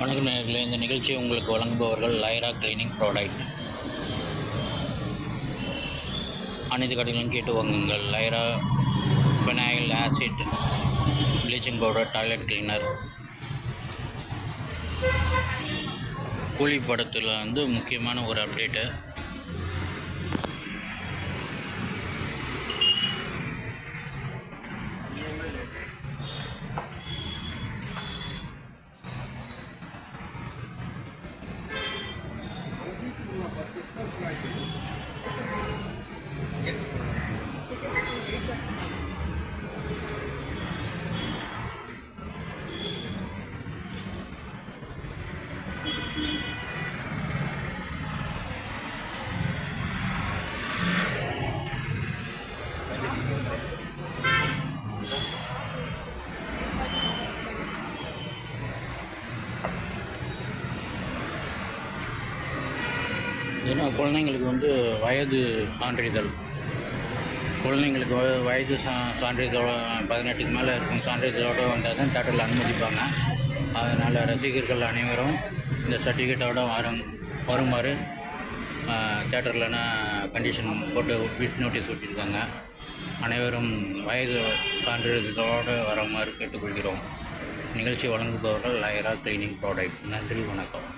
வணக்கம் நேயர்களே, இந்த நிகழ்ச்சியை உங்களுக்கு வழங்குபவர்கள் லைரா கிளீனிங் ப்ராடக்ட். அனைத்து கடைகளும் கேட்டு வாங்குங்கள். Lyra phenyl acid bleaching powder toilet cleaner. Coolie படத்தில் முக்கியமான ஒரு அப்டேட்டு. ஏன்னா குழந்தைங்களுக்கு வயது சான்றிதழ், குழந்தைங்களுக்கு வயது சான்றிதழோட 18க்கு மேலே இருக்கும் சான்றிதழோடு வந்தால் தான் தேட்டரில் அனுமதிப்பாங்க. அதனால் ரசிகர்கள் அனைவரும் இந்த சர்டிஃபிகேட்டோடு வருமாறு தேட்டரில்னா கண்டிஷன் போட்டு வீட் நோட்டீஸ் விட்டிருக்காங்க. அனைவரும் வயது சான்றிதழோடு வருமாறு கேட்டுக்கொள்கிறோம். நிகழ்ச்சி வழங்குபவர்கள் லைரா கிளீனிங் ப்ராடக்ட். நன்றி, வணக்கம்.